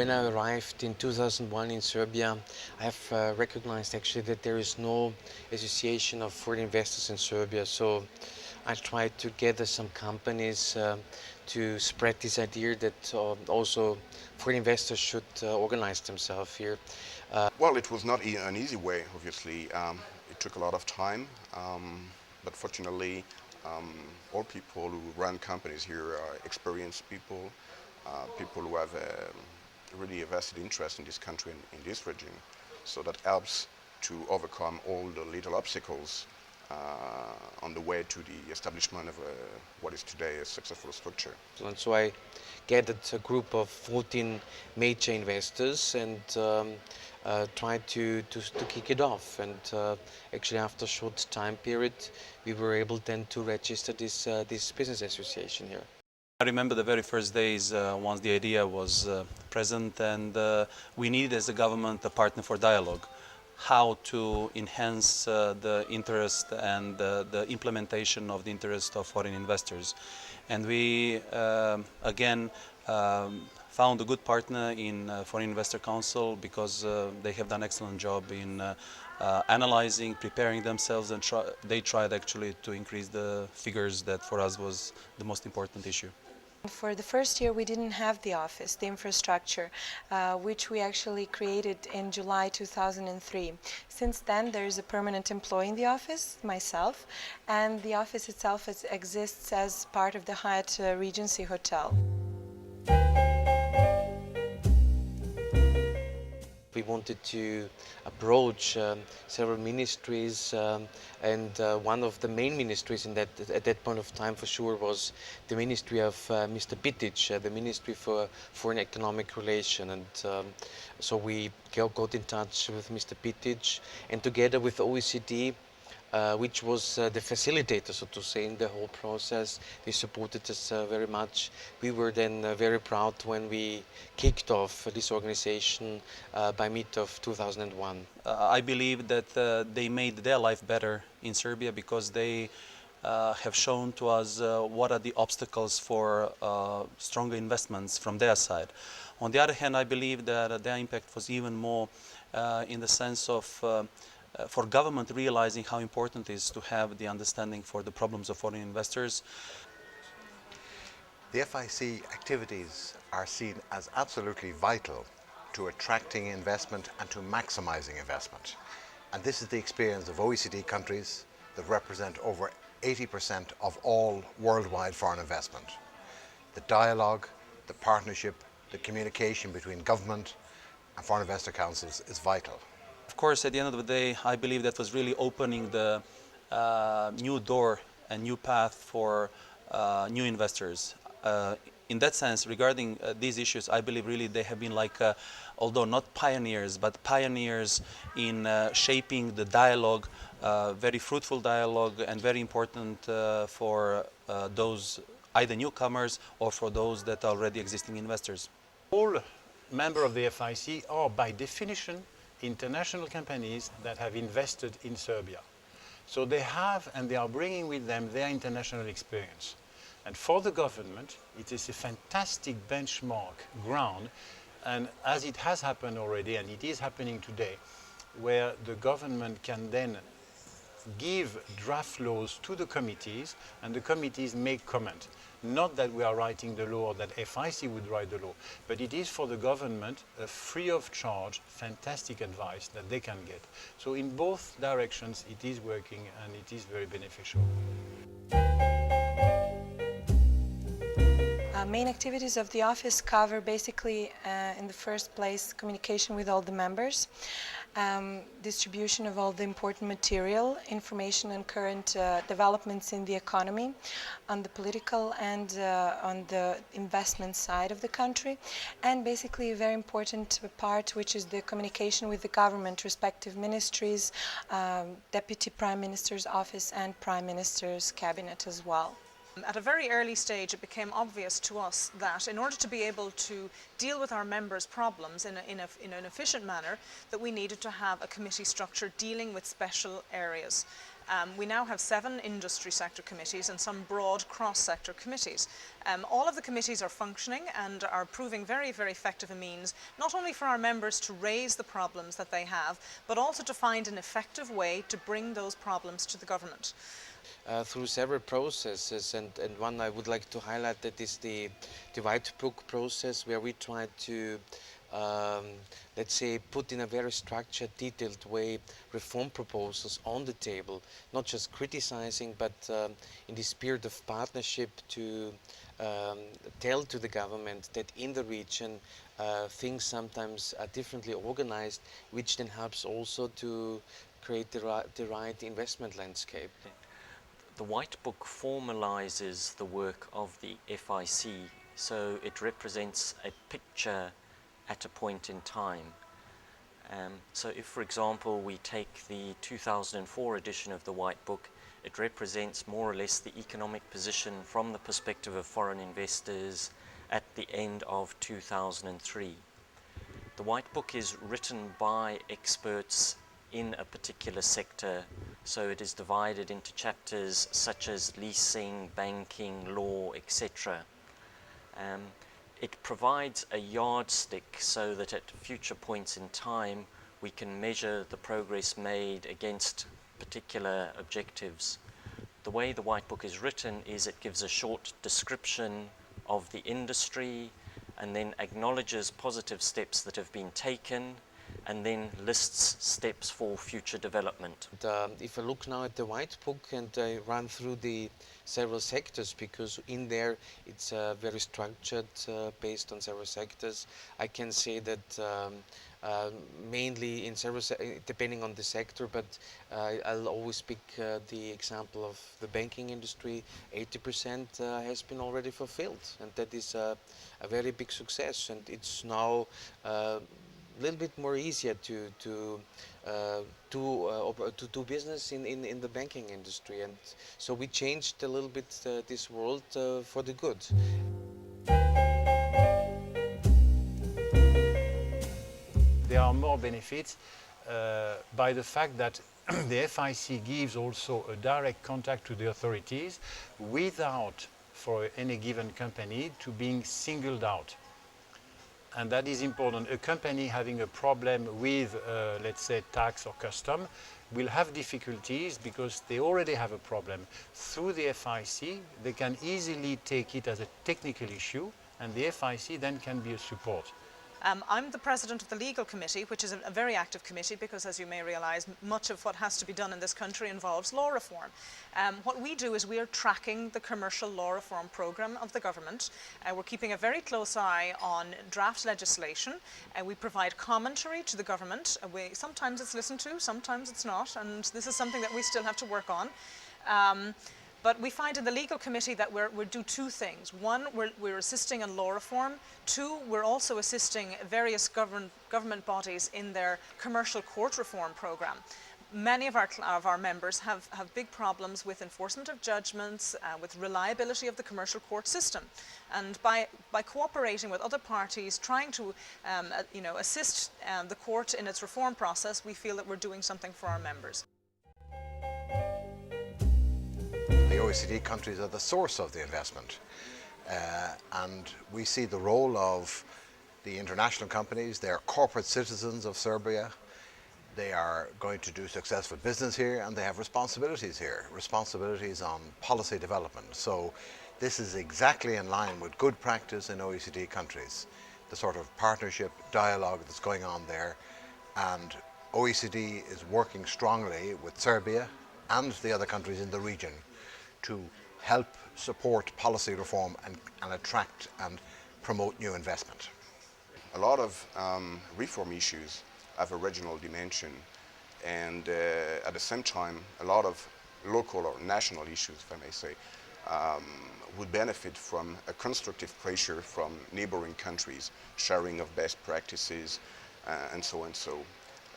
when I arrived in 2001 in Serbia, I have recognized actually that there is no association of foreign investors in Serbia. So I tried to gather some companies to spread this idea that also foreign investors should organize themselves here. Well, it was not an easy way, obviously. It took a lot of time, but fortunately, all people who run companies here are experienced people, people who have really a vested interest in this country and in this region. So that helps to overcome all the little obstacles on the way to the establishment of what is today a successful structure. And so I gathered a group of 14 major investors and tried to kick it off. And actually, after a short time period, we were able then to register this business association here. I remember the very first days once the idea was present, and we needed as a government a partner for dialogue. How to enhance the interest and the implementation of the interest of foreign investors. And we again found a good partner in Foreign Investor Council, because they have done an excellent job in analyzing, preparing themselves, and they tried actually to increase the figures that for us was the most important issue. For the first year, we didn't have the office, the infrastructure, which we actually created in July 2003. Since then, there is a permanent employee in the office, myself, and the office itself exists as part of the Hyatt Regency Hotel. We wanted to approach several ministries, and one of the main ministries at that point of time for sure was the ministry of Mr. Pitic, the Ministry for Foreign Economic Relations. And so we got in touch with Mr. Pitic, and together with OECD, which was the facilitator, so to say, in the whole process. They supported us very much. We were then very proud when we kicked off this organization by mid of 2001. I believe that they made their life better in Serbia, because they have shown to us what are the obstacles for stronger investments from their side. On the other hand, I believe that their impact was even more in the sense of for government realizing how important it is to have the understanding for the problems of foreign investors. The FIC activities are seen as absolutely vital to attracting investment and to maximizing investment. And this is the experience of OECD countries that represent over 80% of all worldwide foreign investment. The dialogue, the partnership, the communication between government and foreign investor councils is vital. Of course, at the end of the day, I believe that was really opening the new door and new path for new investors. In that sense, regarding these issues, I believe really they have been like, although not pioneers, but pioneers in shaping the dialogue, very fruitful dialogue, and very important for those either newcomers or for those that are already existing investors. All members of the FIC are by definition international companies that have invested in Serbia. So they have, and they are bringing with them their international experience. And for the government, it is a fantastic benchmark ground, and as it has happened already, and it is happening today, where the government can then give draft laws to the committees, and the committees make comment. Not that we are writing the law or that FIC would write the law, but it is for the government a free of charge, fantastic advice that they can get. So in both directions it is working, and it is very beneficial. Main activities of the office cover basically, in the first place, communication with all the members, distribution of all the important material, information on current developments in the economy, on the political and on the investment side of the country, and basically a very important part, which is the communication with the government, respective ministries, Deputy Prime Minister's office, and Prime Minister's cabinet as well. At a very early stage, it became obvious to us that in order to be able to deal with our members' problems in an efficient manner, that we needed to have a committee structure dealing with special areas. We now have 7 industry sector committees and some broad cross-sector committees. All of the committees are functioning and are proving very, very effective a means, not only for our members to raise the problems that they have, but also to find an effective way to bring those problems to the government. Through several processes, and one I would like to highlight, that is the White Book process, where we try to let's say, put in a very structured, detailed way reform proposals on the table, not just criticizing, but in the spirit of partnership to tell to the government that in the region things sometimes are differently organized, which then helps also to create the right investment landscape. The White Book formalizes the work of the FIC, so it represents a picture at a point in time. So if, for example, we take the 2004 edition of the White Book, it represents more or less the economic position from the perspective of foreign investors at the end of 2003. The White Book is written by experts in a particular sector, so it is divided into chapters such as leasing, banking, law, etc. It provides a yardstick so that at future points in time we can measure the progress made against particular objectives. The way the White Book is written is it gives a short description of the industry and then acknowledges positive steps that have been taken and then lists steps for future development. If I look now at the White Book and I run through the several sectors, because in there it's very structured based on several sectors, I can say that mainly in several, depending on the sector, but I'll always pick the example of the banking industry. 80% has been already fulfilled, and that is a very big success, and it's now little bit more easier to do business in the banking industry, and so we changed a little bit this world for the good. There are more benefits by the fact that the FIC gives also a direct contact to the authorities without, for any given company, to being singled out. And that is important. A company having a problem with, let's say, tax or custom will have difficulties because they already have a problem. Through the FIC, they can easily take it as a technical issue, and the FIC then can be a support. I'm the president of the legal committee, which is a very active committee because, as you may realise, much of what has to be done in this country involves law reform. What we do is we are tracking the commercial law reform programme of the government. We're keeping a very close eye on draft legislation. We provide commentary to the government. Sometimes it's listened to, sometimes it's not, and this is something that we still have to work on. But we find in the legal committee that we do 2 things. One, we're assisting in law reform. 2, we're also assisting various government bodies in their commercial court reform programme. Many of our members have big problems with enforcement of judgments, with reliability of the commercial court system. And by cooperating with other parties, trying to assist the court in its reform process, we feel that we're doing something for our members. The OECD countries are the source of the investment, and we see the role of the international companies. They are corporate citizens of Serbia. They are going to do successful business here, and they have responsibilities here, responsibilities on policy development. So this is exactly in line with good practice in OECD countries, the sort of partnership dialogue that's going on there. And OECD is working strongly with Serbia and the other countries in the region to help support policy reform and attract and promote new investment. A lot of reform issues have a regional dimension, and at the same time a lot of local or national issues, if I may say, would benefit from a constructive pressure from neighboring countries, sharing of best practices, and so on. So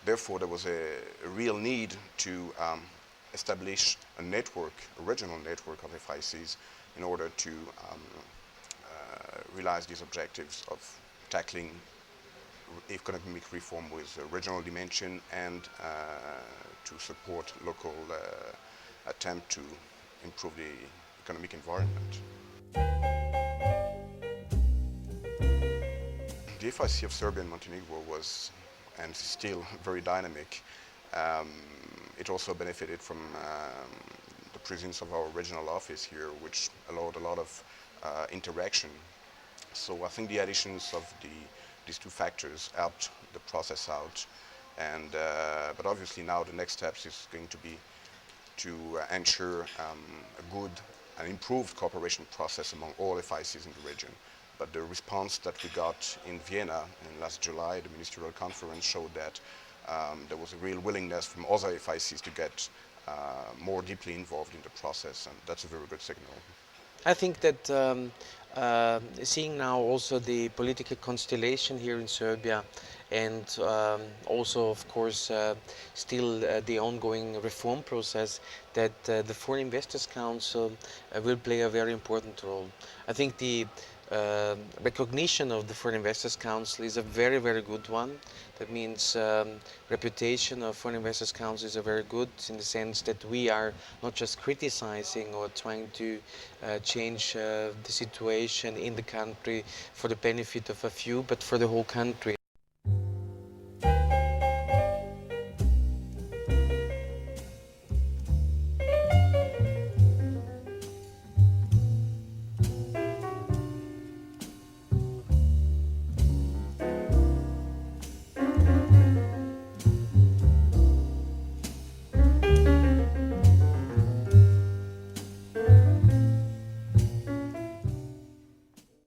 therefore there was a real need to establish a network, a regional network of FICs in order to realize these objectives of tackling economic reform with a regional dimension and to support local attempt to improve the economic environment. The FIC of Serbia and Montenegro was and is still very dynamic. It also benefited from the presence of our regional office here, which allowed a lot of interaction. So I think the additions of these two factors helped the process out. And but obviously now the next steps is going to be to ensure a good and improved cooperation process among all FICs in the region. But the response that we got in Vienna in last July, the ministerial conference, showed that there was a real willingness from other FICs to get more deeply involved in the process, and that's a very good signal. I think that seeing now also the political constellation here in Serbia, and also of course still the ongoing reform process, that the Foreign Investors Council will play a very important role. I think the recognition of the Foreign Investors Council is a very, very good one. That means reputation of Foreign Investors Council is a very good, in the sense that we are not just criticizing or trying to change the situation in the country for the benefit of a few, but for the whole country.